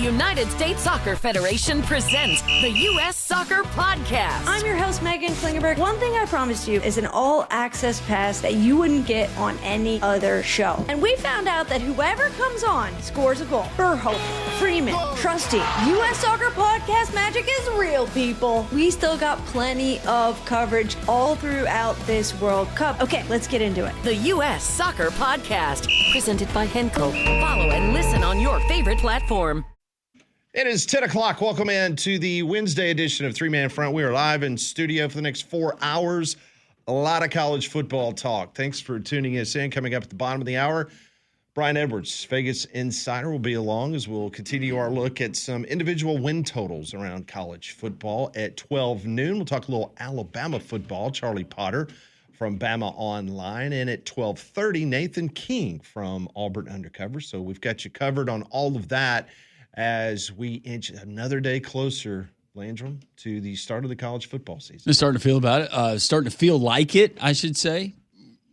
United States Soccer Federation presents the U.S. Soccer Podcast. I'm your host, Megan Klingenberg. One thing I promised you is an all-access pass that you wouldn't get on any other show. And we found out that whoever comes on scores a goal. Burhope, Freeman, Trusty. U.S. Soccer Podcast magic is real, people. We still got plenty of coverage all throughout this World Cup. Okay, let's get into it. The U.S. Soccer Podcast, presented by Henco. Follow and listen on your favorite platform. It is 10 o'clock. Welcome in to the Wednesday edition of Three Man Front. We are live in studio for the next 4 hours. A lot of college football talk. Thanks for tuning us in. Coming up at the bottom of the hour, Brian Edwards, Vegas Insider, will be along as we'll continue our look at some individual win totals around college football at 12 noon. We'll talk a little Alabama football. Charlie Potter from Bama Online. And at 12:30, Nathan King from Auburn Undercover. So we've got you covered on all of that as we inch another day closer, Landrum, to the start of the college football season. I'm starting to feel about it. Starting to feel like it, I should say.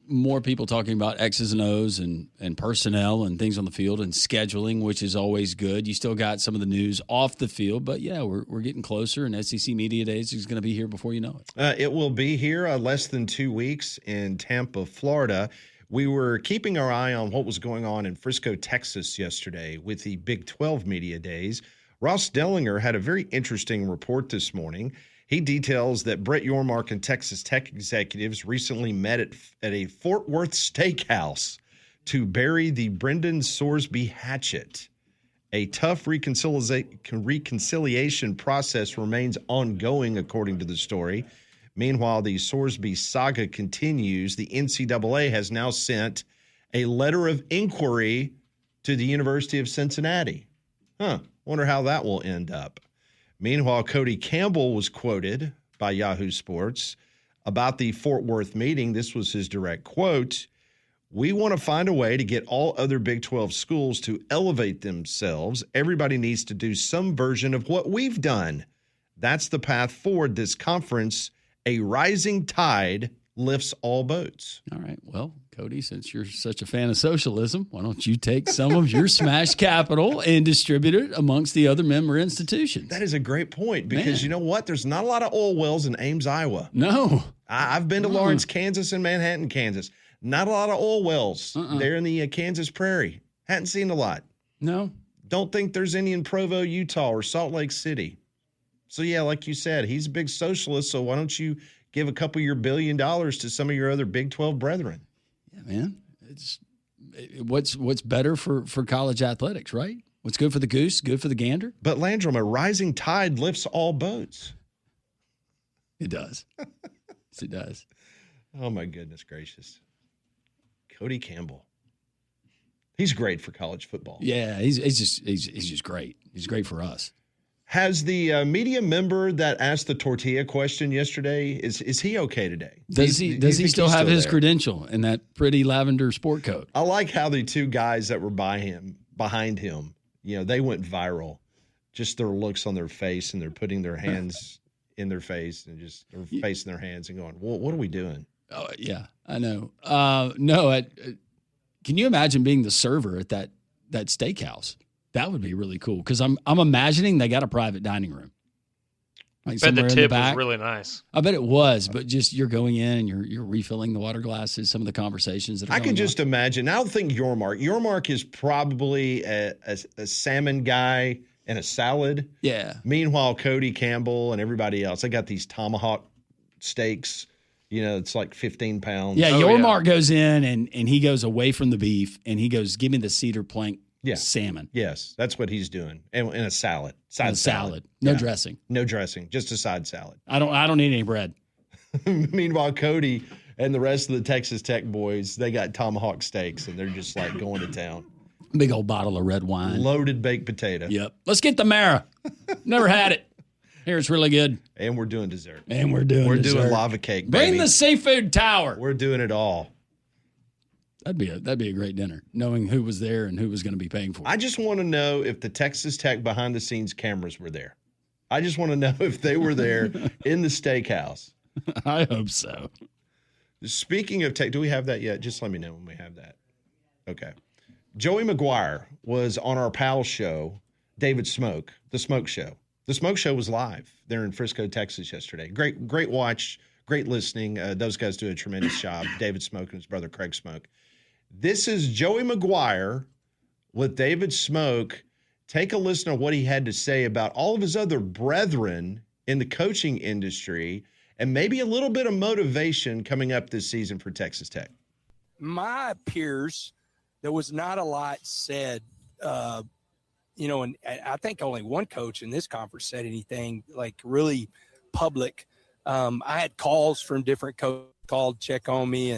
More people talking about X's and O's and personnel and things on the field and scheduling, which is always good. You still got some of the news off the field, but yeah, we're getting closer, and SEC Media Days is going to be here before you know it. It will be here less than 2 weeks in Tampa, Florida. We were keeping our eye on what was going on in Frisco, Texas yesterday with the Big 12 Media Days. Ross Dellinger had a very interesting report this morning. He details that Brett Yormark and Texas Tech executives recently met at a Fort Worth steakhouse to bury the Brendan Sorsby hatchet. A tough reconciliation process remains ongoing, according to the story. Meanwhile, the Sorsby saga continues. The NCAA has now sent a letter of inquiry to the University of Cincinnati. Wonder how that will end up. Meanwhile, Cody Campbell was quoted by Yahoo Sports about the Fort Worth meeting. This was his direct quote. "We want to find a way to get all other Big 12 schools to elevate themselves. Everybody needs to do some version of what we've done. That's the path forward this conference. A rising tide lifts all boats." All right. Well, Cody, since you're such a fan of socialism, why don't you take some of your smash capital and distribute it amongst the other member institutions? That is a great point because you know what? There's not a lot of oil wells in Ames, Iowa. No. I've been to Lawrence, Kansas, and Manhattan, Kansas. Not a lot of oil wells there in the Kansas prairie. Hadn't seen a lot. No. Don't think there's any in Provo, Utah, or Salt Lake City. So, yeah, like you said, he's a big socialist, so why don't you give a couple of your $1 billion to some of your other Big 12 brethren? Yeah, man. What's better for college athletics, right? What's good for the goose, good for the gander? But, Landrum, a rising tide lifts all boats. It does. Yes, it does. Oh, my goodness gracious. Cody Campbell. He's great for college football. Yeah, he's just great. He's great for us. Has the media member that asked the tortilla question yesterday, is he okay today? Does he still have his credential in that pretty lavender sport coat? I like how the two guys that were behind him, they went viral. Just their looks on their face, and they're putting their hands in their face and just their face in their hands and going, well, what are we doing? Oh, yeah, I know. Can you imagine being the server at that steakhouse? That would be really cool because I'm imagining they got a private dining room. Like I bet the tip was really nice. I bet it was, but just you're going in and you're refilling the water glasses, some of the conversations that are I going can just on. imagine. I don't think Yormark. Yormark is probably a salmon guy and a salad. Yeah. Meanwhile, Cody Campbell and everybody else, they got these tomahawk steaks. It's like 15 pounds. Yeah, Yormark goes in and he goes away from the beef and he goes, give me the cedar plank salmon. Yes, that's what he's doing. And a salad. Salad. No dressing. No dressing, just a side salad. I don't need any bread. Meanwhile, Cody and the rest of the Texas Tech boys, they got tomahawk steaks and they're just like going to town. Big old bottle of red wine. Loaded baked potato. Yep. Let's get the Mara. Never had it. Here, it's really good. And we're doing dessert. We're doing lava cake, Bring baby. the seafood tower. We're doing it all. That'd be a great dinner, knowing who was there and who was going to be paying for it. I just want to know if the Texas Tech behind-the-scenes cameras were there. I just want to know if they were there in the steakhouse. I hope so. Speaking of Tech, do we have that yet? Just let me know when we have that. Okay. Joey McGuire was on our pal show David Smoke, The Smoke Show. The Smoke Show was live there in Frisco, Texas yesterday. Great watch, great listening. Those guys do a tremendous job. David Smoke and his brother Craig Smoke. This is Joey McGuire with David Smoke. Take a listen to what he had to say about all of his other brethren in the coaching industry and maybe a little bit of motivation coming up this season for Texas Tech. My peers, there was not a lot said, and I think only one coach in this conference said anything like really public. I had calls from different coaches called check on me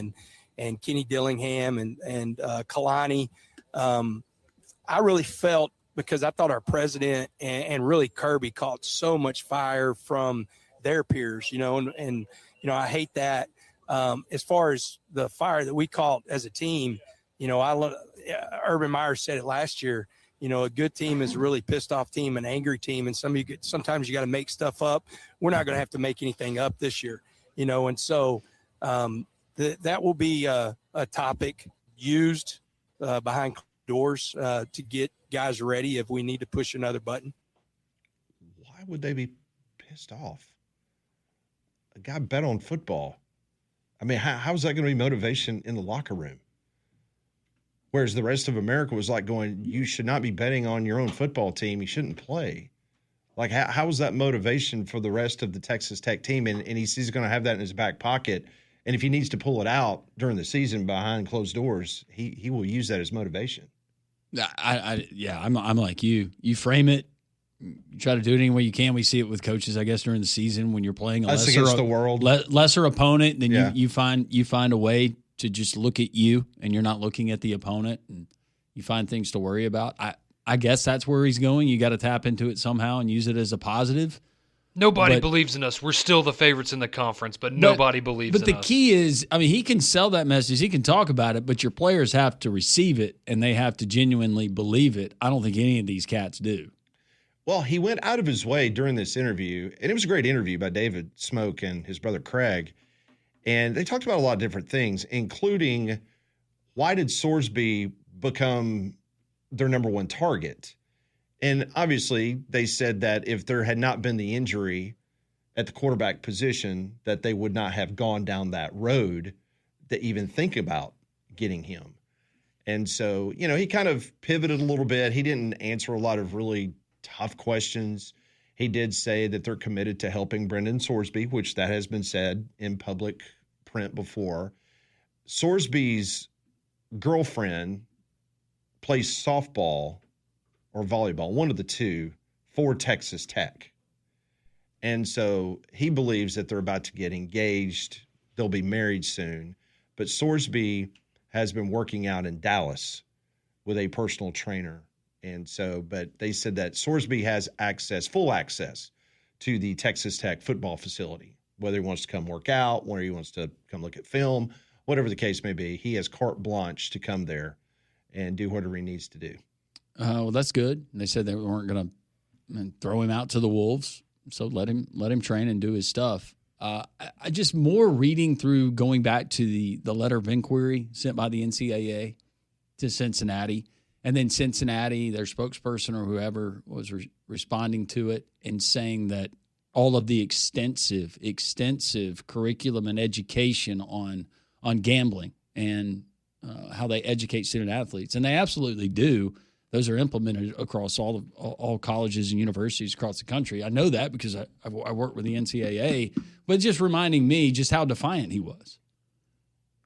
and Kenny Dillingham and Kalani. I really felt, because I thought our president and really Kirby caught so much fire from their peers, and I hate that. As far as the fire that we caught as a team, Urban Meyer said it last year, a good team is a really pissed off team, an angry team. And sometimes you got to make stuff up. We're not going to have to make anything up this year, and so that will be a topic used behind doors to get guys ready if we need to push another button. Why would they be pissed off? A guy bet on football. I mean, how is that going to be motivation in the locker room? Whereas the rest of America was like going, you should not be betting on your own football team. You shouldn't play. Like, how is that motivation for the rest of the Texas Tech team? And he's going to have that in his back pocket. And if he needs to pull it out during the season behind closed doors, he will use that as motivation. I'm like you. You frame it. You try to do it any way you can. We see it with coaches, I guess, during the season when you're playing a lesser opponent. Then you find a way to just look at you, and you're not looking at the opponent, and you find things to worry about. I guess that's where he's going. You got to tap into it somehow and use it as a positive. Nobody believes in us. We're still the favorites in the conference, but nobody believes in us. But the key is, he can sell that message. He can talk about it, but your players have to receive it, and they have to genuinely believe it. I don't think any of these cats do. Well, he went out of his way during this interview, and it was a great interview by David Smoke and his brother Craig, and they talked about a lot of different things, including why did Sorsby become their number one target? And obviously, they said that if there had not been the injury at the quarterback position, that they would not have gone down that road to even think about getting him. And so, he kind of pivoted a little bit. He didn't answer a lot of really tough questions. He did say that they're committed to helping Brendan Sorsby, which that has been said in public print before. Sorsby's girlfriend plays softball or volleyball, one of the two, for Texas Tech. And so he believes that they're about to get engaged. They'll be married soon. But Sorsby has been working out in Dallas with a personal trainer. And so, but they said that Sorsby has full access to the Texas Tech football facility, whether he wants to come work out, whether he wants to come look at film, whatever the case may be. He has carte blanche to come there and do whatever he needs to do. Well, that's good. They said they weren't going to throw him out to the wolves, so let him train and do his stuff. I just more reading through, going back to the letter of inquiry sent by the NCAA to Cincinnati, and then Cincinnati, their spokesperson or whoever was responding to it and saying that all of the extensive curriculum and education on gambling and how they educate student athletes, and they absolutely do. Those are implemented across all colleges and universities across the country. I know that because I work with the NCAA, but just reminding me just how defiant he was,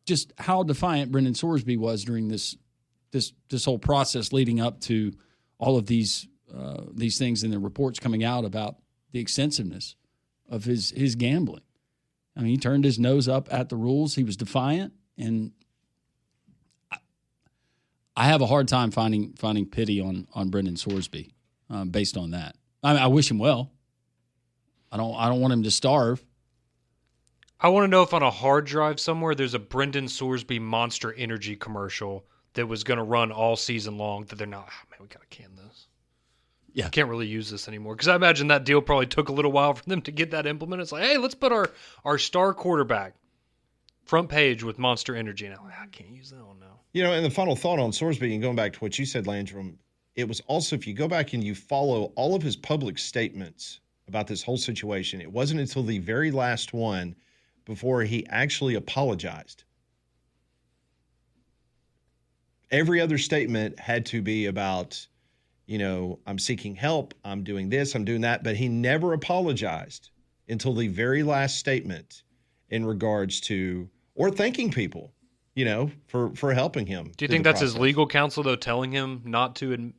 just how defiant Brendan Sorsby was during this whole process leading up to all of these things and the reports coming out about the extensiveness of his gambling. I mean, he turned his nose up at the rules. He was defiant, and I have a hard time finding pity on Brendan Sorsby based on that. I wish him well. I don't want him to starve. I want to know if on a hard drive somewhere there's a Brendan Sorsby Monster Energy commercial that was going to run all season long that they're not, we got to can this. Yeah. We can't really use this anymore. Because I imagine that deal probably took a little while for them to get that implemented. It's like, hey, let's put our star quarterback front page with Monster Energy. And I'm like, I can't use that one now. And the final thought on Sorsby, and going back to what you said, Landrum, it was also, if you go back and you follow all of his public statements about this whole situation, it wasn't until the very last one before he actually apologized. Every other statement had to be about, I'm seeking help, I'm doing this, I'm doing that, but he never apologized until the very last statement in regards to, or thanking people, for helping him. Do you think that's his legal counsel, though, telling him not to?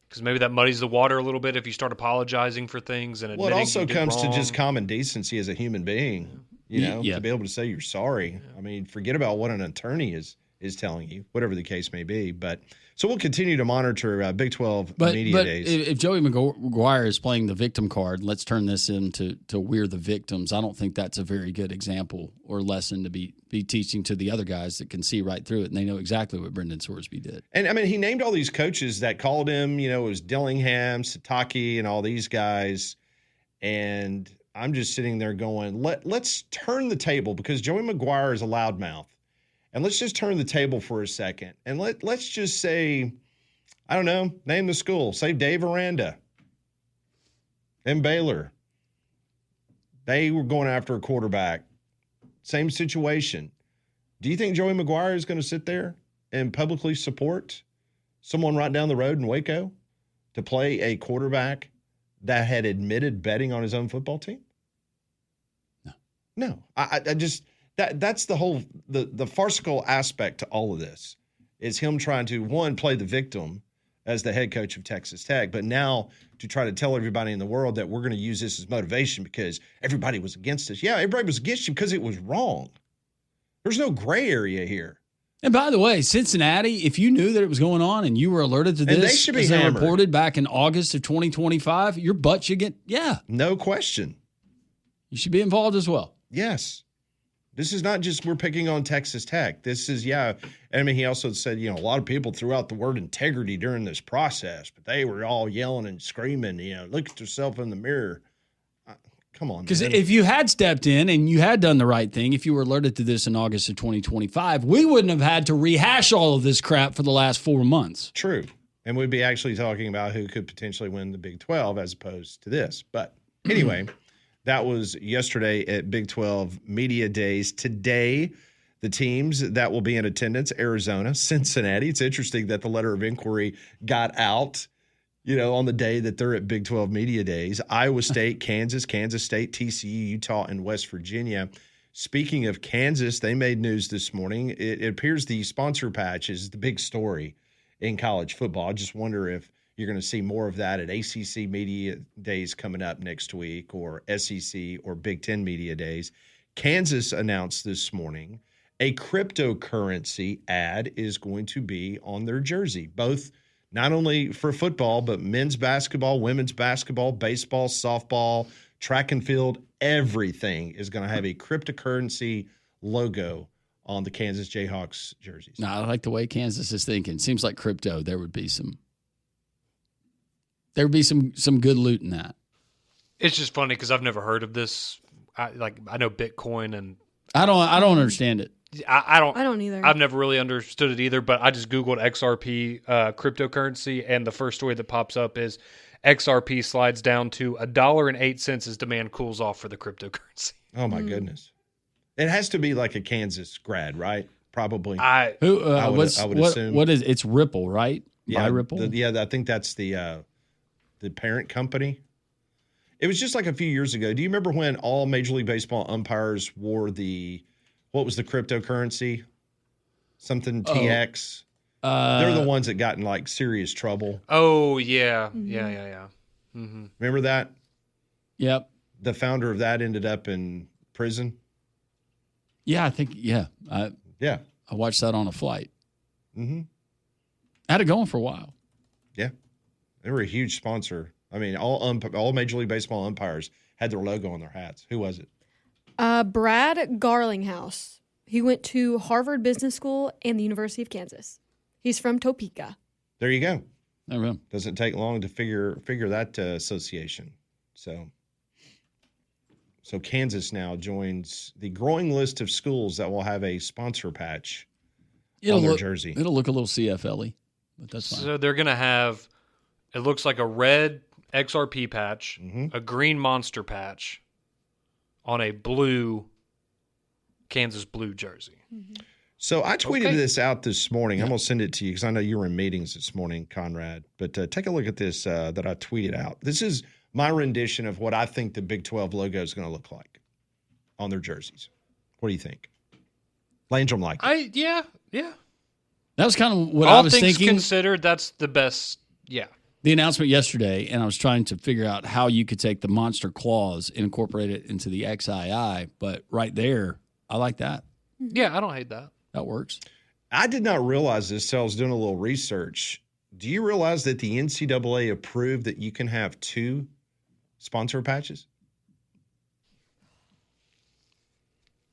Because maybe that muddies the water a little bit if you start apologizing for things and admitting. Well, it also comes wrong. to just common decency as a human being, to be able to say you're sorry. I mean, forget about what an attorney is telling you, whatever the case may be. But so we'll continue to monitor Big 12 media days. If Joey McGuire is playing the victim card, let's turn this into we're the victims. I don't think that's a very good example or lesson to be teaching to the other guys that can see right through it, and they know exactly what Brendan Sorsby did. And, I mean, he named all these coaches that called him, it was Dillingham, Sataki, and all these guys. And I'm just sitting there going, let's turn the table, because Joey McGuire is a loudmouth. And let's just turn the table for a second. And let's just say, I don't know, name the school. Say Dave Aranda and Baylor. They were going after a quarterback. Same situation. Do you think Joey McGuire is going to sit there and publicly support someone right down the road in Waco to play a quarterback that had admitted betting on his own football team? No. I just... That's the whole the farcical aspect to all of this is him trying to, one, play the victim as the head coach of Texas Tech, but now to try to tell everybody in the world that we're going to use this as motivation because everybody was against us. Yeah, everybody was against you because it was wrong. There's no gray area here. And by the way, Cincinnati, if you knew that it was going on and you were alerted to this, they should be as they hammered. reported back in August of 2025, your butt should get, No question. you should be involved as well. Yes. This is not just we're picking on Texas Tech. This is, I mean, he also said, a lot of people threw out the word integrity during this process, but they were all yelling and screaming, look at yourself in the mirror. Come on, Because man. if you had stepped in and you had done the right thing, if you were alerted to this in August of 2025, we wouldn't have had to rehash all of this crap for the last 4 months. True. And we'd be actually talking about who could potentially win the Big 12 as opposed to this. But anyway, that was yesterday at Big 12 Media Days. Today, the teams that will be in attendance, Arizona, Cincinnati. It's interesting that the letter of inquiry got out, on the day that they're at Big 12 Media Days. Iowa State, Kansas State, TCU, Utah, and West Virginia. Speaking of Kansas, they made news this morning. It appears the sponsor patch is the big story in college football. I just wonder if you're going to see more of that at ACC Media Days coming up next week, or SEC or Big Ten Media Days. Kansas announced this morning a cryptocurrency ad is going to be on their jersey, both not only for football, but men's basketball, women's basketball, baseball, softball, track and field. Everything is going to have a cryptocurrency logo on the Kansas Jayhawks jerseys. No, I like the way Kansas is thinking. Seems like crypto, there would be some good loot in that. It's just funny because I've never heard of this. I know Bitcoin, and I don't understand it. I don't either. I've never really understood it either. But I just Googled XRP cryptocurrency, and the first story that pops up is XRP slides down to $1.08 as demand cools off for the cryptocurrency. Oh my goodness! It has to be like a Kansas grad, right? Probably. I would assume. What is it's Ripple, right? Yeah, By Ripple. I think that's the parent company. It was just like a few years ago. Do you remember when all Major League Baseball umpires wore what was the cryptocurrency? Something TX. They're the ones that got in like serious trouble. Oh yeah, yeah. Mm-hmm. Remember that? Yep. The founder of that ended up in prison. Yeah, I think. Yeah. I watched that on a flight. Mm-hmm. I had it going for a while. Yeah, they were a huge sponsor. I mean, all Major League Baseball umpires had their logo on their hats. Who was it? Brad Garlinghouse. He went to Harvard Business School and the University of Kansas. He's from Topeka. There you go. There we go. Doesn't take long to figure that association. So Kansas now joins the growing list of schools that will have a sponsor patch on their jersey. It'll look a little CFL-y. but that's fine. So they're going to have, it looks like a red XRP patch, a green Monster patch on a blue Kansas Blue jersey. So I tweeted this out this morning. I'm going to send it to you because I know you were in meetings this morning, Conrad. But take a look at this that I tweeted out. This is my rendition of what I think the Big 12 logo is going to look like on their jerseys. What do you think? Landrum like it. Yeah. That was kind of what All I was things thinking. considered, that's the best. Yeah. The announcement yesterday, and I was trying to figure out how you could take the monster claws and incorporate it into the XII. But right there, I like that. Yeah, I don't hate that. That works. I did not realize this till I was doing a little research. Do you realize that the NCAA approved that you can have 2 sponsor patches?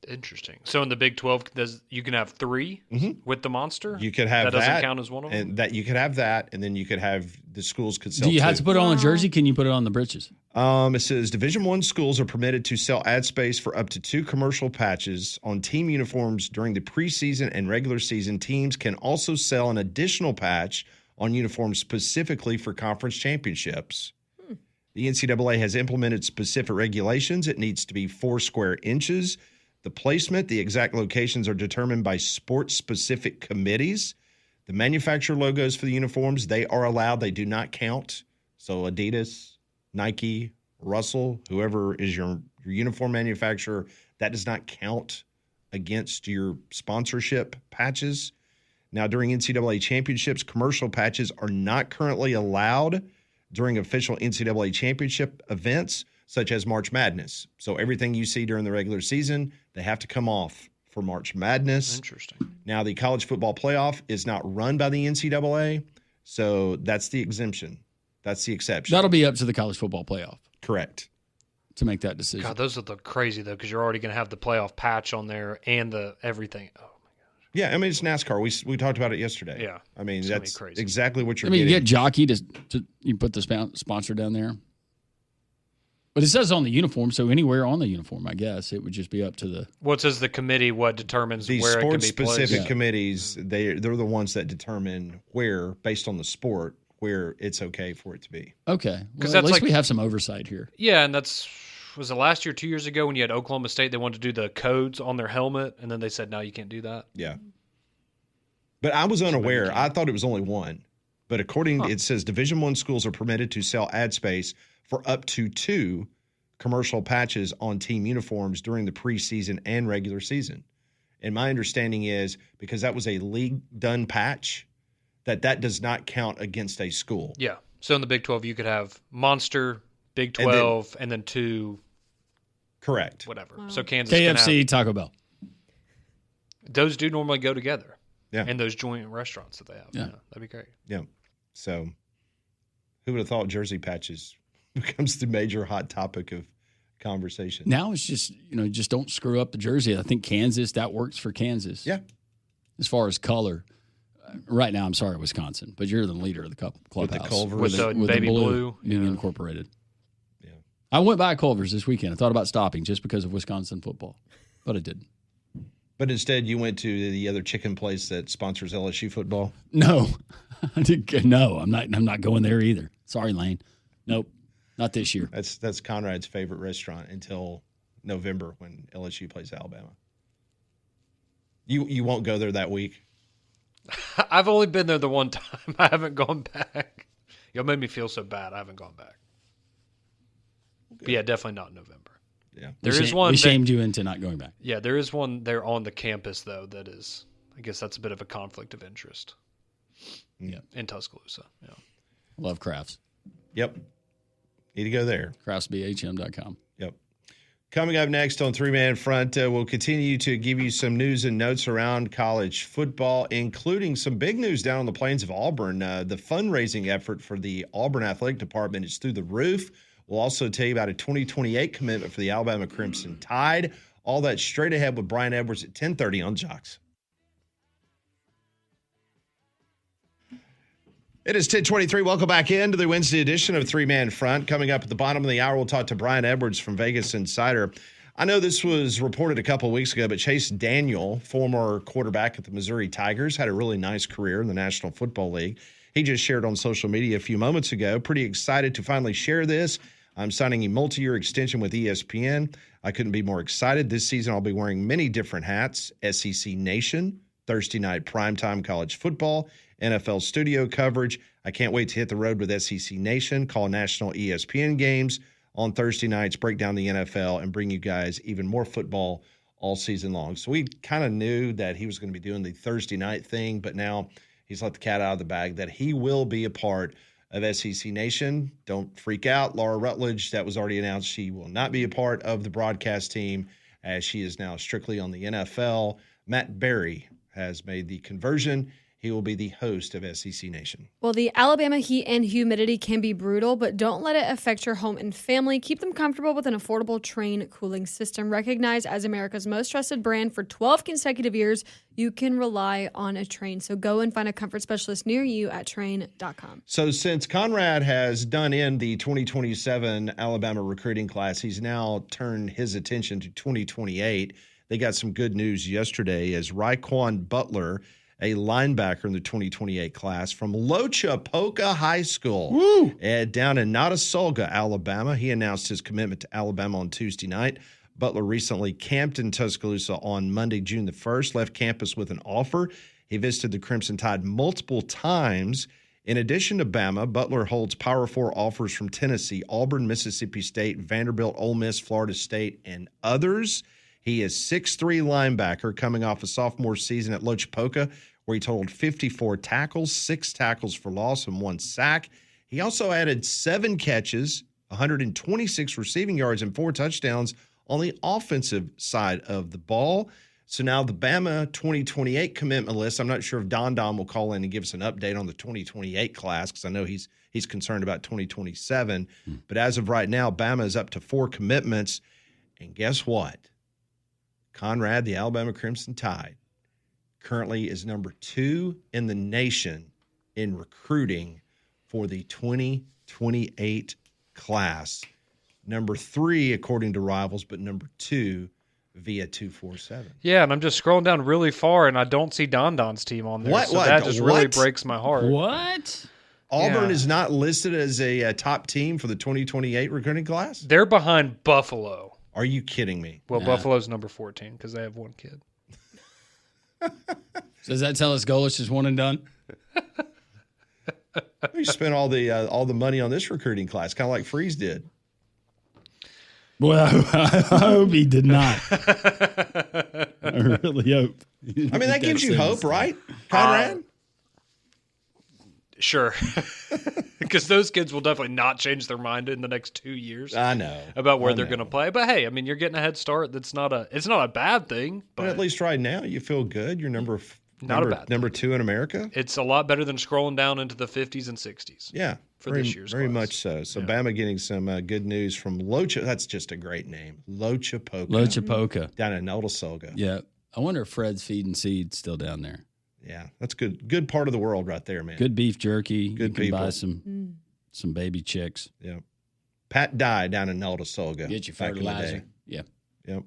Interesting. So in the Big 12, you can have 3 with the Monster? You could have that. Doesn't count as one of them? And that you could have that, and then you could have the schools could sell Do you have 2. to put it on a jersey? Can you put it on the breeches? It says Division I schools are permitted to sell ad space for up to 2 commercial patches on team uniforms during the preseason and regular season. Teams can also sell an additional patch on uniforms specifically for conference championships. The NCAA has implemented specific regulations. It needs to be 4 square inches. The placement, the exact locations are determined by sport-specific committees. The manufacturer logos for the uniforms, they are allowed. They do not count. So Adidas, Nike, Russell, whoever is your uniform manufacturer, that does not count against your sponsorship patches. Now, during NCAA championships, commercial patches are not currently allowed during official NCAA championship events, such as March Madness. So everything you see during the regular season, they have to come off for March Madness. Interesting. Now, the college football playoff is not run by the NCAA, so that's the exemption. That's the exception. That'll be up to the college football playoff Correct. to make that decision. God, those look crazy, though, because you're already going to have the playoff patch on there and the everything. Oh, my gosh. Yeah, I mean, it's NASCAR. We talked about it yesterday. Yeah. I mean, It's gonna that's be crazy. exactly what you're I mean, you getting. get jockey to you put the sponsor down there. But it says on the uniform, so anywhere on the uniform, I guess it would just be up to the. What says the committee? What determines These where it can be placed? sport-specific committees, they're the ones that determine where, based on the sport, where it's okay for it to be. Okay, well, that's at least like- we have some oversight here. Yeah, and was it last year, 2 years ago, when you had Oklahoma State? They wanted to do the codes on their helmet, and then they said, "No, you can't do that." Yeah. But I was unaware. I thought it was only 1. But it says Division I schools are permitted to sell ad space for up to 2 commercial patches on team uniforms during the preseason and regular season. And my understanding is, because that was a league-done patch, that does not count against a school. Yeah. So in the Big 12, you could have Monster, Big 12, and then 2, Correct. whatever. So Kansas can KFC, have, Taco Bell. those do normally go together. Yeah. And those joint restaurants that they have. Yeah. That'd be great. Yeah. So who would have thought jersey patches becomes the major hot topic of conversation? Now it's just just don't screw up the jersey. I think Kansas, that works for Kansas. Yeah. As far as color, right now I'm sorry Wisconsin, but you're the leader of the clubhouse With the Culver. With the baby blue. being Yeah. incorporated. Yeah. I went by Culver's this weekend. I thought about stopping just because of Wisconsin football, but I didn't. But instead, you went to the other chicken place that sponsors LSU football. No, I didn't. No, I'm not going there either. Sorry, Lane. Nope, not this year. That's Conrad's favorite restaurant until November when LSU plays Alabama. You won't go there that week. I've only been there the one time. I haven't gone back. Y'all made me feel so bad. I haven't gone back. But yeah, definitely not in November. Yeah. There is one. We shamed you into not going back. Yeah, there is one there on the campus, though, that is, I guess that's a bit of a conflict of interest. Yeah. In Tuscaloosa. Yeah. Love Crafts. Yep. Need to go there. CraftsBHM.com. Yep. Coming up next on Three Man Front, we'll continue to give you some news and notes around college football, including some big news down on the plains of Auburn. The fundraising effort for the Auburn Athletic Department is through the roof. We'll also tell you about a 2028 commitment for the Alabama Crimson Tide. All that straight ahead with Brian Edwards at 10:30 on Jocks. It is 10:23. Welcome back into the Wednesday edition of Three Man Front. Coming up at the bottom of the hour, we'll talk to Brian Edwards from Vegas Insider. I know this was reported a couple of weeks ago, but Chase Daniel, former quarterback at the Missouri Tigers, had a really nice career in the National Football League. He just shared on social media a few moments ago. Pretty excited to finally share this. I'm signing a multi-year extension with ESPN. I couldn't be more excited. This season, I'll be wearing many different hats: SEC Nation, Thursday night primetime college football, NFL studio coverage. I can't wait to hit the road with SEC Nation, call national ESPN games on Thursday nights, break down the NFL, and bring you guys even more football all season long. So we kind of knew that he was going to be doing the Thursday night thing, but now he's let the cat out of the bag that he will be a part of SEC Nation. Don't freak out, Laura Rutledge. That was already announced. She will not be a part of the broadcast team, as she is now strictly on the NFL. Matt Berry has made the conversion. He will be the host of SEC Nation. Well, the Alabama heat and humidity can be brutal, but don't let it affect your home and family. Keep them comfortable with an affordable Trane cooling system. Recognized as America's most trusted brand for 12 consecutive years, you can rely on a Trane. So go and find a comfort specialist near you at Trane.com. So since Conrad has done in the 2027 Alabama recruiting class, he's now turned his attention to 2028. They got some good news yesterday as Raekwon Butler, a linebacker in the 2028 class from Lochapoka High School down in Notasulga, Alabama. He announced his commitment to Alabama on Tuesday night. Butler recently camped in Tuscaloosa on Monday, June the 1st, left campus with an offer. He visited the Crimson Tide multiple times. In addition to Bama, Butler holds Power 4 offers from Tennessee, Auburn, Mississippi State, Vanderbilt, Ole Miss, Florida State, and others. He is 6'3" linebacker coming off a sophomore season at Lochapoka, where he totaled 54 tackles, 6 tackles for loss, and 1 sack. He also added 7 catches, 126 receiving yards, and 4 touchdowns on the offensive side of the ball. So now the Bama 2028 commitment list, I'm not sure if Don will call in and give us an update on the 2028 class, because I know he's concerned about 2027. But as of right now, Bama is up to 4 commitments. And guess what? Conrad, the Alabama Crimson Tide, currently is number 2 in the nation in recruiting for the 2028 class. Number 3, according to Rivals, but number 2 via 247. Yeah, and I'm just scrolling down really far, and I don't see Don's team on there. What? So that just really breaks my heart. What? Auburn is not listed as a top team for the 2028 recruiting class? They're behind Buffalo. Are you kidding me? Well, Buffalo's number 14 because they have 1 kid. So does that tell us Golish is one and done? We spent all the money on this recruiting class, kind of like Freeze did. Well, I hope he did not. I really hope. I mean, that gives you hope, right, Conrad? Sure. Because those kids will definitely not change their mind in the next 2 years. I know. About where they're going to play. But hey, I mean, you're getting a head start. It's not a bad thing. But at least right now, you feel good. You're number 2 in America. It's a lot better than scrolling down into the 50s and 60s. Yeah. For this year's very class. much so. So Bama getting some good news from Locha. That's just a great name. Lochapoka. Lochapoka. Down in Notasulga. Yeah. I wonder if Fred's feeding seeds still down there. Yeah, that's good. Good part of the world right there, man. Good beef jerky. Good you can people. buy some baby chicks. Yeah. Pat Dye down in Notasulga. Get your back in the fertilizer. day. Yeah. Yep.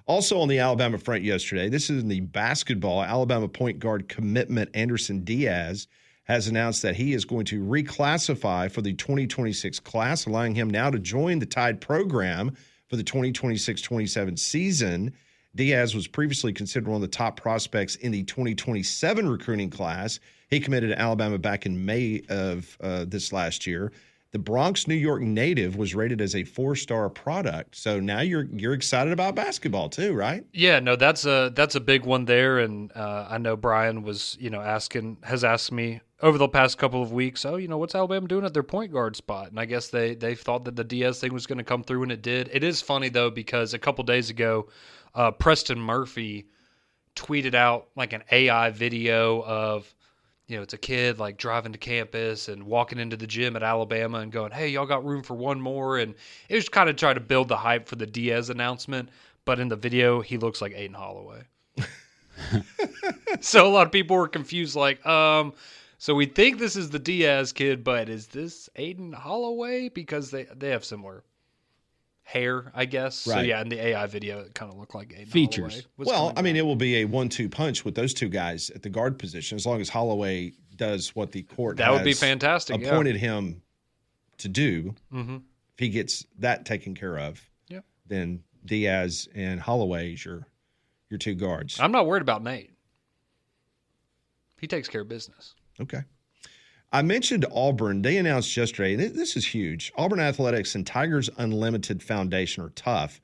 Also on the Alabama front yesterday, this is in the basketball. Alabama point guard commitment Anderson Diaz has announced that he is going to reclassify for the 2026 class, allowing him now to join the Tide program for the 2026-27 season. Diaz was previously considered one of the top prospects in the 2027 recruiting class. He committed to Alabama back in May of this last year. The Bronx, New York native was rated as a 4-star product. So now you're excited about basketball too, right? Yeah, no, that's a big one there. And I know Brian was, has asked me over the past couple of weeks, what's Alabama doing at their point guard spot? And I guess they thought that the Diaz thing was going to come through, and it did. It is funny though, because a couple days ago, Preston Murphy tweeted out like an AI video of, it's a kid like driving to campus and walking into the gym at Alabama and going, hey, y'all got room for one more? And it was kind of trying to build the hype for the Diaz announcement. But in the video, he looks like Aiden Holloway. So a lot of people were confused, like, so we think this is the Diaz kid, but is this Aiden Holloway? Because they have similar hair, I guess. So Right. yeah, in the AI video, it kind of looked like Aiden Features. Holloway was Well, coming I mean, back. it will be a 1-2 punch with those two guys at the guard position, as long as Holloway does what the court That would be has fantastic. Yeah. appointed him to do. Mm-hmm. If he gets that taken care of, Yep. then Diaz and Holloway is your two guards. I'm not worried about Nate. He takes care of business. Okay. I mentioned Auburn. They announced yesterday, and this is huge. Auburn Athletics and Tigers Unlimited Foundation are tough.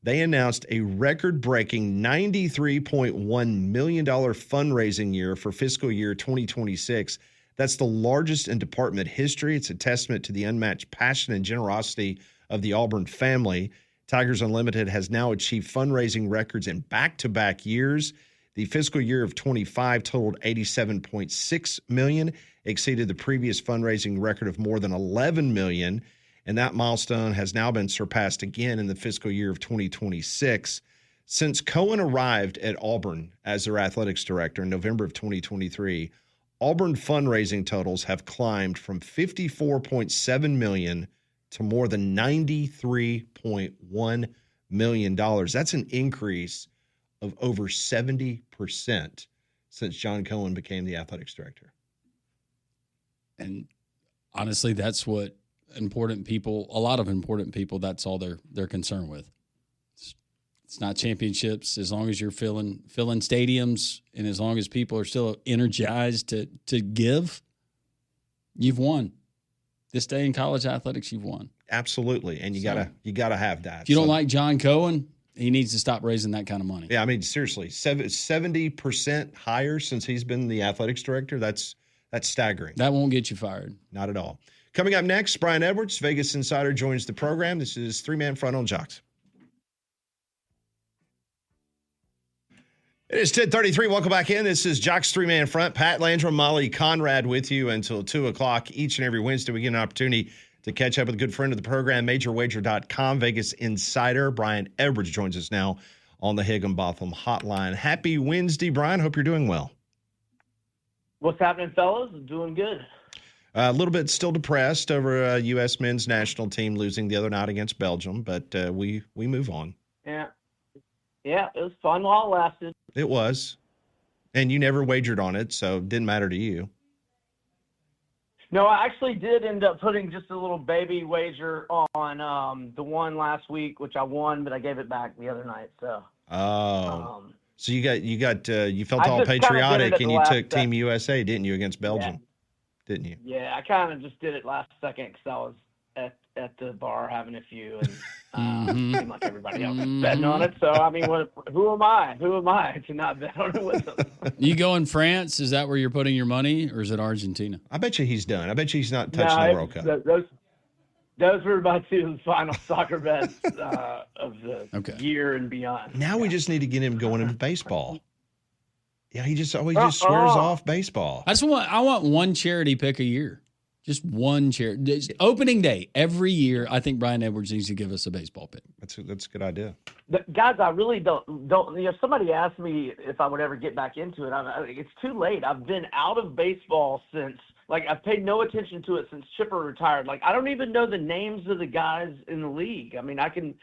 They announced a record-breaking $93.1 million fundraising year for fiscal year 2026. That's the largest in department history. It's a testament to the unmatched passion and generosity of the Auburn family. Tigers Unlimited has now achieved fundraising records in back-to-back years. The fiscal year of 25 totaled $87.6 million, exceeded the previous fundraising record of more than $11 million, and that milestone has now been surpassed again in the fiscal year of 2026. Since Cohen arrived at Auburn as their athletics director in November of 2023, Auburn fundraising totals have climbed from $54.7 million to more than $93.1 million. That's an increase of over 70% since John Cohen became the athletics director. And honestly, that's what a lot of important people, that's all they're concerned with. It's not championships. As long as you're filling stadiums and as long as people are still energized to give, you've won. This day in college athletics, you've won. Absolutely. And you gotta have that. If you don't like John Cohen, he needs to stop raising that kind of money. Yeah, I mean, seriously, 70% higher since he's been the athletics director. That's staggering. That won't get you fired. Not at all. Coming up next, Brian Edwards, Vegas Insider, joins the program. This is Three-Man Front on Jocks. It is 10:33. Welcome back in. This is Jocks Three-Man Front. Pat Landrum, Molly Conrad with you until 2 o'clock each and every Wednesday. We get an opportunity to catch up with a good friend of the program, MajorWager.com, Vegas Insider. Brian Edwards joins us now on the Higginbotham Hotline. Happy Wednesday, Brian. Hope you're doing well. What's happening, fellas? Doing good. A little bit still depressed over U.S. men's national team losing the other night against Belgium, but we move on. Yeah, it was fun while it lasted. It was. And you never wagered on it, so it didn't matter to you. No, I actually did end up putting just a little baby wager on the one last week, which I won, but I gave it back the other night. So. So you felt I all just kinda did patriotic it at and the you last took Team second. USA, didn't you, against Belgium? Yeah. Didn't you? Yeah, I kind of just did it last second because I was at the bar having a few, and seemed like everybody else was betting on it. So I mean, who am I? Who am I to not bet on it with them? You go in France? Is that where you're putting your money, or is it Argentina? I bet you he's done. I bet you he's not touching the World Cup. Those were my two final soccer bets of the year and beyond. Now we just need to get him going into baseball. Yeah, he just always just swears off baseball. I want one charity pick a year. Just one charity. Opening day every year. I think Brian Edwards needs to give us a baseball pick. That's a good idea. Guys, I really don't. Somebody asked me if I would ever get back into it. It's too late. I've been out of baseball since. I've paid no attention to it since Chipper retired. I don't even know the names of the guys in the league. I mean, I can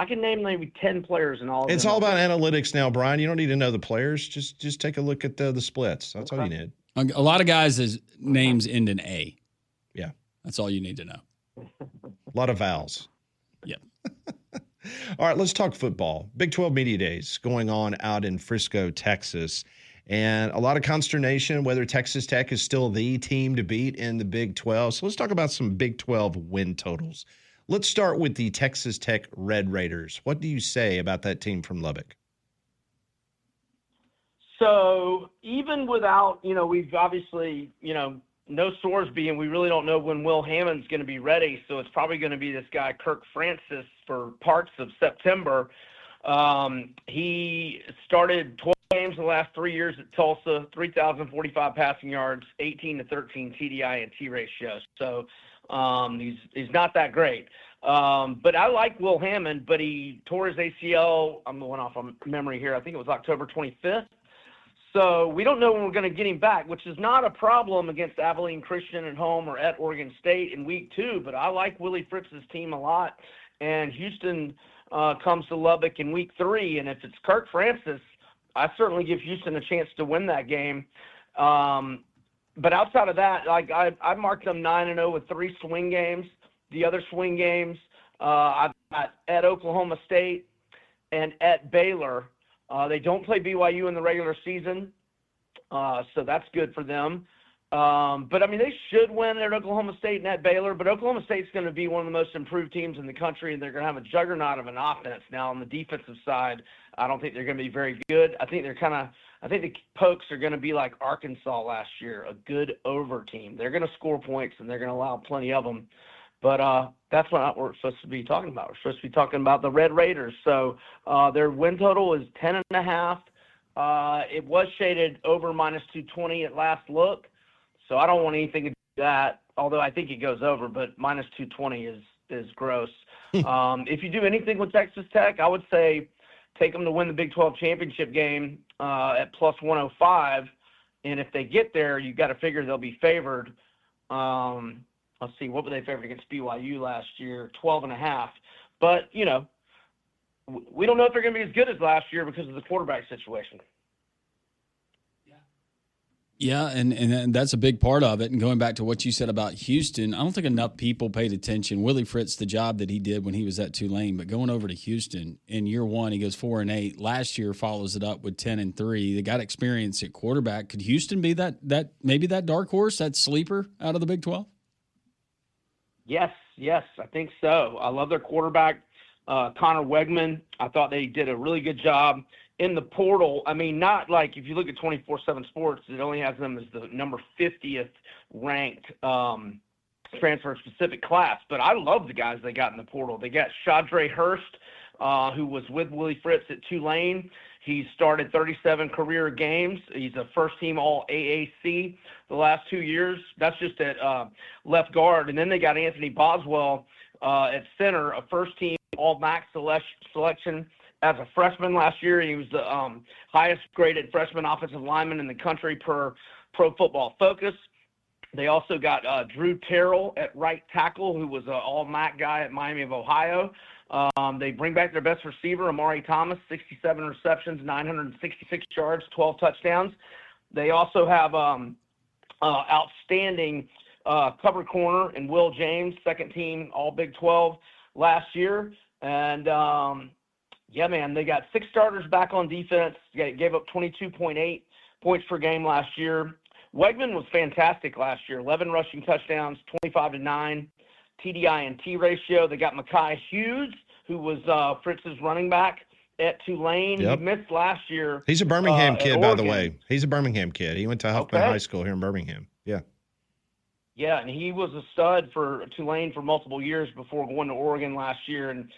name maybe 10 players and all of them. It's all about analytics now, Brian. You don't need to know the players. Just take a look at the splits. That's all you need. A lot of guys' names end in A. Yeah. That's all you need to know. A lot of vowels. Yep. All right, let's talk football. Big 12 Media Days going on out in Frisco, Texas. And a lot of consternation whether Texas Tech is still the team to beat in the Big 12. So let's talk about some Big 12 win totals. Let's start with the Texas Tech Red Raiders. What do you say about that team from Lubbock? So even without, we've obviously, no Sorsby, and we really don't know when Will Hammond's going to be ready. So it's probably going to be this guy, Kirk Francis, for parts of September. He started 12 games the last 3 years at Tulsa, 3,045 passing yards, 18-13 TDI and T ratio. So he's not that great. But I like Will Hammond, but he tore his ACL. I'm going off on memory here. I think it was October 25th. So we don't know when we're going to get him back, which is not a problem against Abilene Christian at home or at Oregon State in week 2. But I like Willie Fritz's team a lot. and Houston comes to Lubbock in week 3. And if it's Kirk Francis, I certainly give Houston a chance to win that game. But outside of that, like I marked them 9-0 with 3 swing games. The other swing games, I've got at Oklahoma State and at Baylor. They don't play BYU in the regular season, so that's good for them. But, I mean, they should win at Oklahoma State and at Baylor, but Oklahoma State's going to be one of the most improved teams in the country, and they're going to have a juggernaut of an offense. Now, on the defensive side, I don't think they're going to be very good. I think the Pokes are going to be like Arkansas last year, a good over team. They're going to score points, and they're going to allow plenty of them. But that's not what we're supposed to be talking about. We're supposed to be talking about the Red Raiders. So their win total is 10.5. It was shaded over -220 at last look. So I don't want anything to do with that, although I think it goes over, but -220 is gross. If you do anything with Texas Tech, I would say take them to win the Big 12 championship game at +105. And if they get there, you've got to figure they'll be favored. Let's see, what were they favored against BYU last year? 12.5. But, you know, we don't know if they're going to be as good as last year because of the quarterback situation. Yeah, and that's a big part of it. And going back to what you said about Houston, I don't think enough people paid attention. Willie Fritz, the job that he did when he was at Tulane, but going over to Houston in year 1, he goes 4-8. Last year follows it up with 10-3. They got experience at quarterback. Could Houston be that maybe that dark horse, that sleeper out of the Big 12? Yes, I think so. I love their quarterback, Connor Wegman. I thought they did a really good job in the portal. I mean, not like if you look at 24/7 Sports, it only has them as the number 50th ranked transfer-specific class. But I love the guys they got in the portal. They got Shadre Hurst, who was with Willie Fritz at Tulane. He started 37 career games. He's a first-team All-AAC the last 2 years. That's just at left guard. And then they got Anthony Boswell at center, a first-team All-MAC selection as a freshman last year. He was the highest-graded freshman offensive lineman in the country per Pro Football Focus. They also got Drew Terrell at right tackle, who was an All-MAC guy at Miami of Ohio. They bring back their best receiver, Amari Thomas, 67 receptions, 966 yards, 12 touchdowns. They also have outstanding cover corner in Will James, second team All Big 12 last year. And, yeah, man, they got 6 starters back on defense. They gave up 22.8 points per game last year. Wegman was fantastic last year, 11 rushing touchdowns, 25-9. TDI&T ratio. They got Mekhi Hughes, who was Fritz's running back at Tulane. Yep. He missed last year. He's a Birmingham kid, by the Oregon. way. He's a Birmingham kid. He went to Huffman High School here in Birmingham. Yeah. Yeah, and he was a stud for Tulane for multiple years before going to Oregon last year. And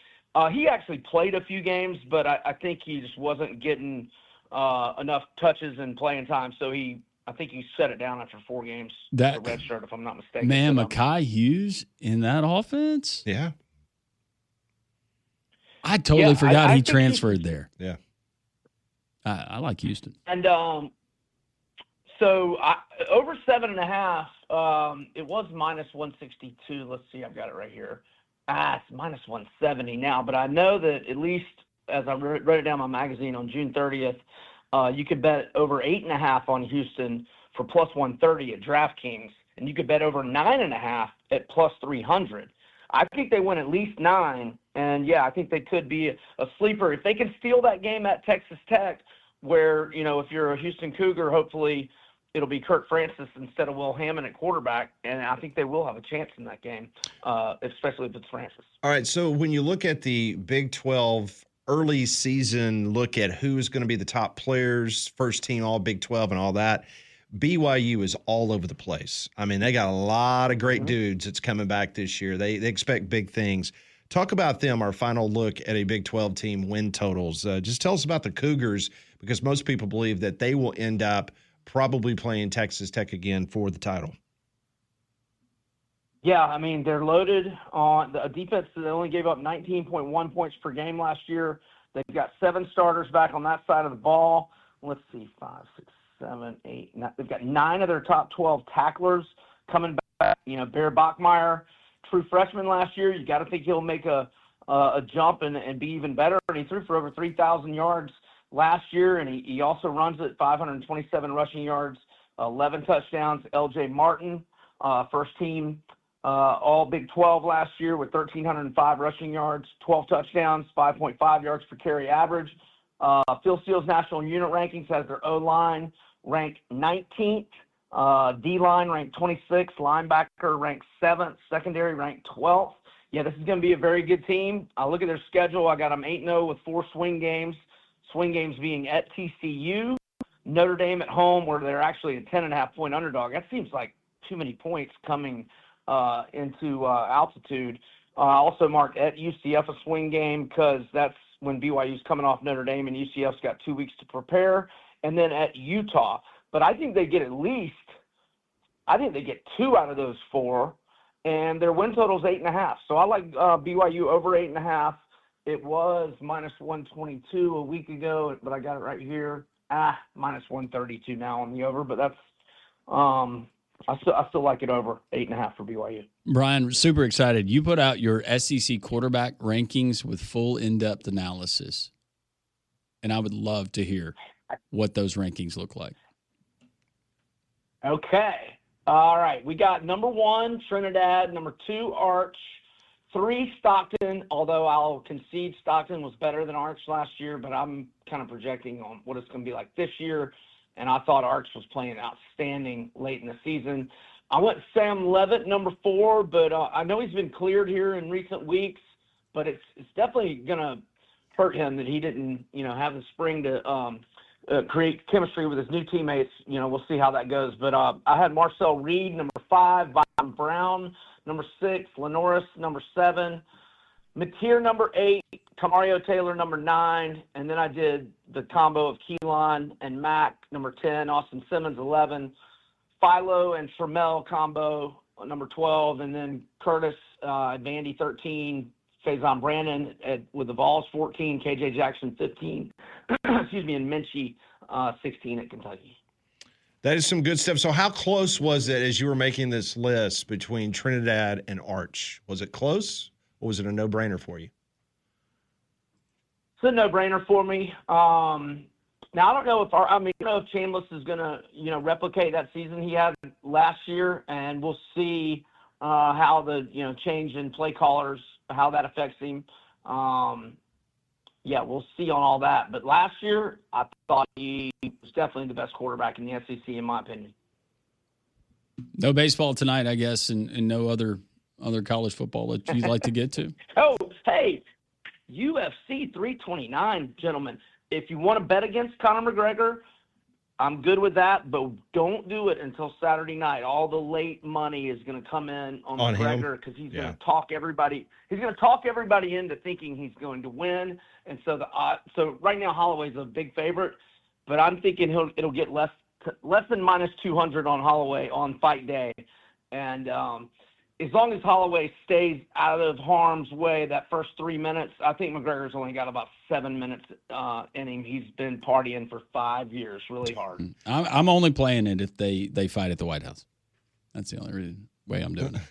he actually played a few games, but I think he just wasn't getting enough touches and playing time. So I think he set it down after 4 games. The red shirt, if I'm not mistaken. Man, Mekhi Hughes in that offense? Yeah. I totally forgot he transferred there. Yeah. I like Houston. And so over 7.5, it was -162. Let's see, I've got it right here. It's -170 now, but I know that at least as I wrote it down in my magazine on June 30th, you could bet over 8.5 on Houston for +130 at DraftKings, and you could bet over 9.5 at +300. I think they win at least 9, and yeah, I think they could be a sleeper if they can steal that game at Texas Tech. Where if you're a Houston Cougar, hopefully it'll be Kirk Francis instead of Will Hammond at quarterback, and I think they will have a chance in that game, especially if it's Francis. All right, so when you look at the Big 12 early season, look at who's going to be the top players, first team All Big 12 and all that, BYU is all over the place. I mean, they got a lot of great dudes that's coming back this year. They expect big things. Talk about them, our final look at a Big 12 team win totals. Just tell us about the Cougars, because most people believe that they will end up probably playing Texas Tech again for the title. Yeah, I mean, they're loaded on the defense. They only gave up 19.1 points per game last year. They've got 7 starters back on that side of the ball. Let's see, 5, 6, 7, 8. They've got 9 of their top 12 tacklers coming back. Bear Bachmeier, true freshman last year. You got to think he'll make a a jump and be even better. And he threw for over 3,000 yards last year, and he also runs at 527 rushing yards, 11 touchdowns. L.J. Martin, first team all Big 12 last year with 1,305 rushing yards, 12 touchdowns, 5.5 yards per carry average. Phil Steele's national unit rankings has their O-line ranked 19th, D-line ranked 26th, linebacker ranked 7th, secondary ranked 12th. Yeah, this is going to be a very good team. I look at their schedule. I got them 8-0 with 4 swing games being at TCU, Notre Dame at home, where they're actually a 10.5-point underdog. That seems like too many points coming into altitude. Also marked at UCF a swing game because that's when BYU's coming off Notre Dame and UCF's got 2 weeks to prepare, and then at Utah. But I think they get 2 out of those 4, and their win total is 8.5. So I like BYU over 8.5. It was minus 122 a week ago, but I got it right here. Minus 132 now on the over, but that's I still like it over 8.5 for BYU. Brian, super excited. You put out your SEC quarterback rankings with full in-depth analysis, and I would love to hear what those rankings look like. Okay. All right. We got number 1, Trinidad, number 2, Arch, 3, Stockton, although I'll concede Stockton was better than Arch last year, but I'm kind of projecting on what it's going to be like this year, and I thought Arch was playing outstanding late in the season. I went Sam Levitt, number 4, but I know he's been cleared here in recent weeks, but it's definitely going to hurt him that he didn't, have the spring to create chemistry with his new teammates. We'll see how that goes. But I had Marcel Reed, number 5, Von Brown, number 6, Lenoris, number 7, Mateer, number 8, Camario Taylor, number 9, and then I did the combo of Keelan and Mack, number 10, Austin Simmons, 11, Philo and Trammell combo, number 12, and then Curtis Vandy, 13, Faison Brandon with the Vols, 14, KJ Jackson, 15, excuse me, and Minchie, 16 at Kentucky. That is some good stuff. So how close was it as you were making this list between Trinidad and Arch? Was it close, or was it a no-brainer for you? It's a no-brainer for me. Now, I don't know if Chambliss is going to, replicate that season he had last year, and we'll see how the, change in play callers, how that affects him. We'll see on all that. But last year, I thought he was definitely the best quarterback in the SEC, in my opinion. No baseball tonight, I guess, and no other college football that you'd like to get to. Oh, hey, UFC 329, gentlemen. If you want to bet against Conor McGregor, I'm good with that, but don't do it until Saturday night. All the late money is going to come in on McGregor because he's going to talk everybody. He's going to talk everybody into thinking he's going to win. And so so right now Holloway's a big favorite, but I'm thinking it'll get less than minus 200 on Holloway on fight day. And as long as Holloway stays out of harm's way that first 3 minutes, I think McGregor's only got about 7 minutes in him. He's been partying for 5 years really hard. I'm only playing it if they fight at the White House. That's the only way I'm doing it.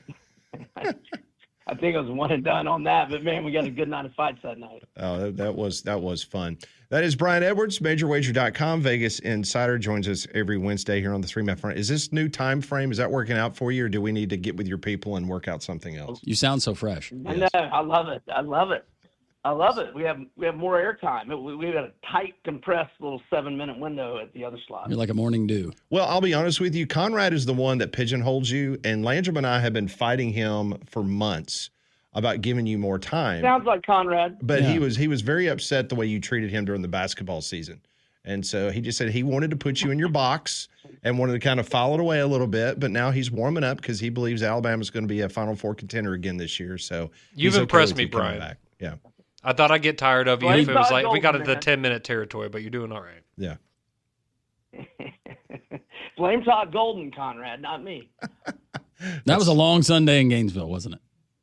I think it was one and done on that, but man, we got a good night of fights that night. Oh, that was fun. That is Brian Edwards, MajorWager.com. Vegas Insider joins us every Wednesday here on the 3 Man Front. Is this new time frame? Is that working out for you, or do we need to get with your people and work out something else? You sound so fresh. I know. I love it. We have more airtime. We got a tight, compressed little 7-minute window at the other slot. You're like a morning dew. Well, I'll be honest with you. Conrad is the one that pigeonholes you, and Landrum and I have been fighting him for months about giving you more time. Sounds like Conrad. But he was very upset the way you treated him during the basketball season. And so he just said he wanted to put you in your box and wanted to kind of file it away a little bit. But now he's warming up because he believes Alabama's going to be a Final Four contender again this year. So you've impressed me, Brian. Back. Yeah. I thought I'd get tired of you if it was like we got into the 10-minute territory, but you're doing all right. Yeah. Blame Todd Golden, Conrad, not me. That was a long Sunday in Gainesville, wasn't it?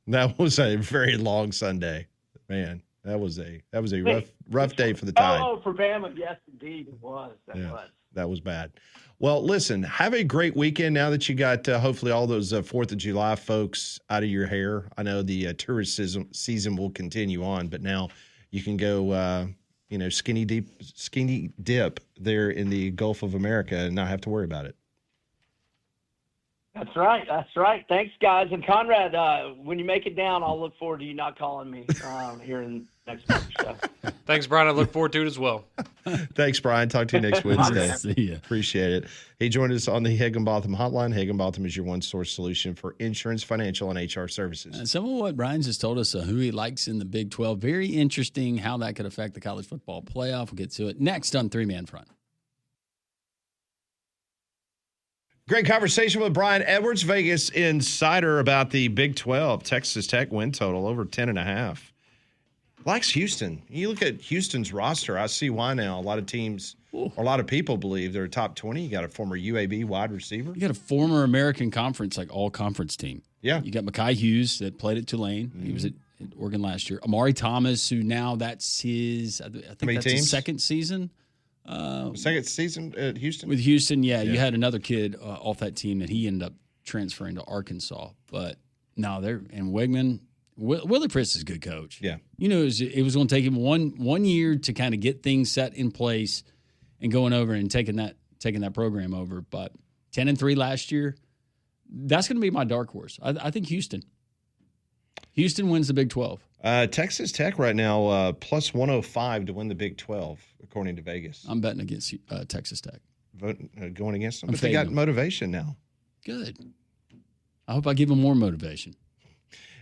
That was a very long Sunday, man. That was a rough day for the Tide. Oh, for Bama, yes, indeed, it was. That was. That was bad. Well, listen, have a great weekend now that you got hopefully all those 4th of July folks out of your hair. I know the tourist season will continue on, but now you can go, skinny dip there in the Gulf of America and not have to worry about it. That's right. Thanks, guys. And Conrad, when you make it down, I'll look forward to you not calling me here in next week. So. Thanks, Brian. I look forward to it as well. Thanks, Brian. Talk to you next Wednesday. See ya. Appreciate it. He joined us on the Higginbotham hotline. Higginbotham is your one-source solution for insurance, financial, and HR services. Some of what Brian just told us, who he likes in the Big 12, very interesting how that could affect the college football playoff. We'll get to it next on Three Man Front. Great conversation with Brian Edwards, Vegas insider, about the Big 12 Texas Tech win total over 10.5. Likes Houston. You look at Houston's roster, I see why now. A lot of teams, or a lot of people believe they're top 20. You got a former UAB wide receiver. You got a former American Conference, like all-conference team. Yeah. You got Mekhi Hughes that played at Tulane. He was at Oregon last year. Amari Thomas, who now that's his, I think that's his second season. Second season at Houston? With Houston, yeah. You had another kid off that team that he ended up transferring to Arkansas. But no, and Wegman, Willie Priss is a good coach. Yeah. You know, it was going to take him one year to kind of get things set in place and going over and taking that program over. But 10-3 last year, that's going to be my dark horse. I think Houston. Houston wins the Big 12. Texas Tech right now plus 105 to win the Big 12, according to Vegas. I'm betting against Texas Tech. Going against them. I'm But they got fading them. motivation now. Good. I hope I give them more motivation.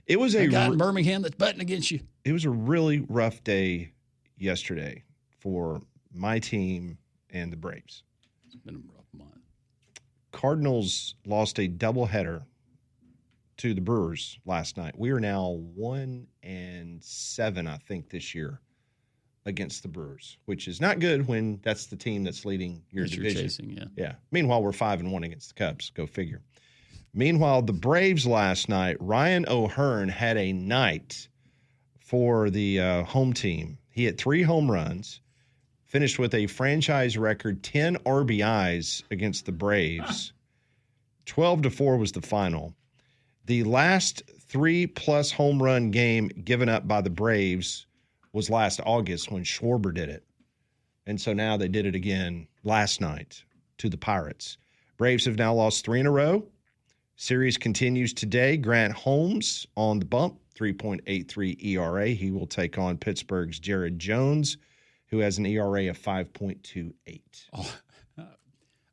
It was A a guy in Birmingham that's betting against you. It was a really rough day yesterday for my team and the Braves. It's been a rough month. Cardinals lost a doubleheader to the Brewers last night. We are now 1-7, I think, this year against the Brewers, which is not good when that's the team that's leading your That you're division. chasing, Yeah. Meanwhile, we're 5-1 against the Cubs. Go figure. Meanwhile, the Braves last night, Ryan O'Hearn had a night for the home team. He had 3 home runs, finished with a franchise record 10 RBIs against the Braves. 12-4 was the final. The last 3+ home run game given up by the Braves was last August when Schwarber did it. And so now they did it again last night to the Pirates. Braves have now lost 3 in a row. Series continues today. Grant Holmes on the bump, 3.83 ERA. He will take on Pittsburgh's Jared Jones, who has an ERA of 5.28.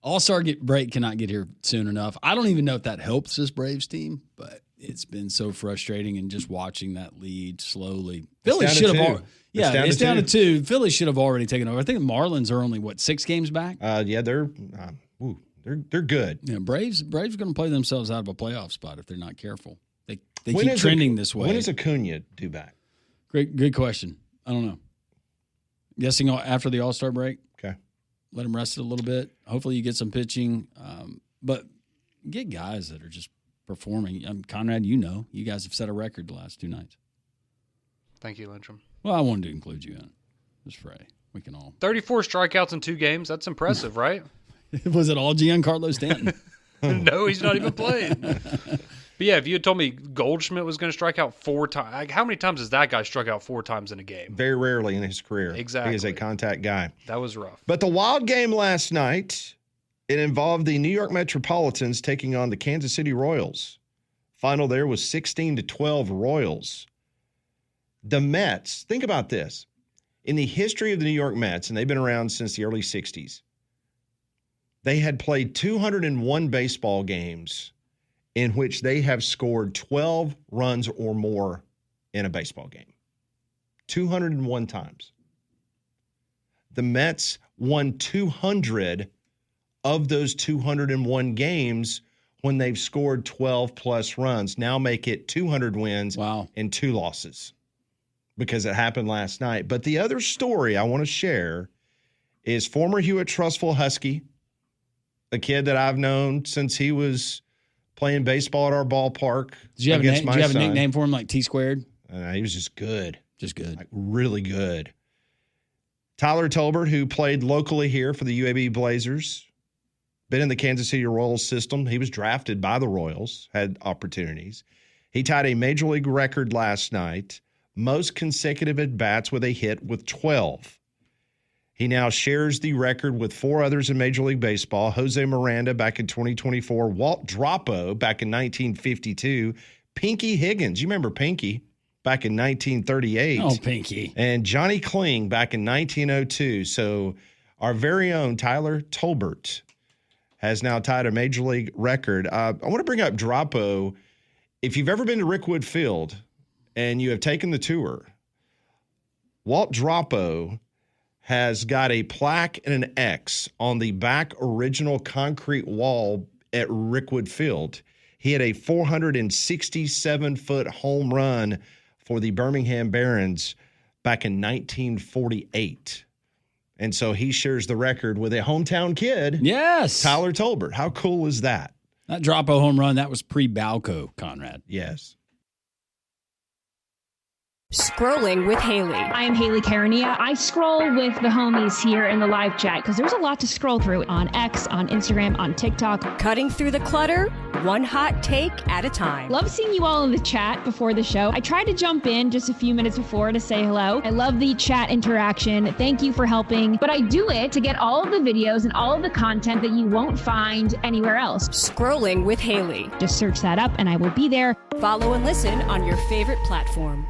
All-Star break cannot get here soon enough. I don't even know if that helps this Braves team, but it's been so frustrating and just watching that lead slowly. Philly should have it's down to 2. Philly should have already taken over. I think the Marlins are only 6 games back? Yeah, they're good. Yeah, Braves are going to play themselves out of a playoff spot if they're not careful. They keep trending this way. When is Acuna due back? Good question. I don't know. Guessing after the All-Star break. Okay. Let him rest it a little bit. Hopefully you get some pitching. But get guys that are just performing. Conrad, you guys have set a record the last 2 nights. Thank you, Lindstrom. Well, I wanted to include you in it. Just Frey. We can all. 34 strikeouts in 2 games. That's impressive, right? Was it all Giancarlo Stanton? No, he's not even playing. But yeah, if you had told me Goldschmidt was going to strike out 4 times, how many times has that guy struck out 4 times in a game? Very rarely in his career. Exactly. He is a contact guy. That was rough. But the wild game last night, it involved the New York Metropolitans taking on the Kansas City Royals. Final there was 16-12 Royals. The Mets, think about this. In the history of the New York Mets, and they've been around since the early 60s, they had played 201 baseball games in which they have scored 12 runs or more in a baseball game. 201 times. The Mets won 200 of those 201 games when they've scored 12-plus runs. Now make it 200 wins and 2 losses because it happened last night. But the other story I want to share is former Hewitt-Trussville Husky, a kid that I've known since he was playing baseball at our ballpark. Did you have a nickname for him, like T-Squared? He was just good. Just good. Like really good. Tyler Tolbert, who played locally here for the UAB Blazers, been in the Kansas City Royals system. He was drafted by the Royals, had opportunities. He tied a major league record last night, most consecutive at-bats with a hit with 12. He now shares the record with 4 others in Major League Baseball: Jose Miranda back in 2024, Walt Dropo back in 1952, Pinky Higgins, you remember Pinky, back in 1938. Oh, Pinky. And Johnny Kling back in 1902. So our very own Tyler Tolbert has now tied a Major League record. I want to bring up Dropo. If you've ever been to Rickwood Field and you have taken the tour, Walt Dropo has got a plaque and an X on the back original concrete wall at Rickwood Field. He had a 467-foot home run for the Birmingham Barons back in 1948. And so he shares the record with a hometown kid. Yes. Tyler Tolbert. How cool is that? That Dropo home run, that was pre-Balco, Conrad. Yes. Scrolling with Haley. I am Haley Carania. I scroll with the homies here in the live chat because there's a lot to scroll through on X, on Instagram, on TikTok. Cutting through the clutter, one hot take at a time. Love seeing you all in the chat before the show. I tried to jump in just a few minutes before to say hello. I love the chat interaction. Thank you for helping. But I do it to get all of the videos and all of the content that you won't find anywhere else. Scrolling with Haley. Just search that up and I will be there. Follow and listen on your favorite platform.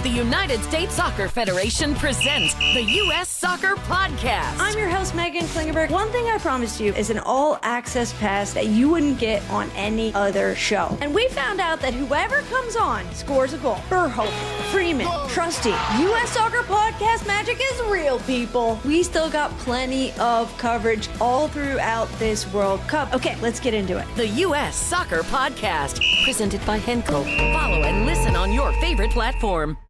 The United States Soccer Federation presents the U.S. Soccer Podcast. I'm your host, Megan Klingenberg. One thing I promised you is an all-access pass that you wouldn't get on any other show. And we found out that whoever comes on scores a goal. Burhope, Freeman, Trusty, U.S. Soccer Podcast magic is real, people. We still got plenty of coverage all throughout this World Cup. Okay, let's get into it. The U.S. Soccer Podcast, presented by Henkel. Follow and listen on your favorite platform.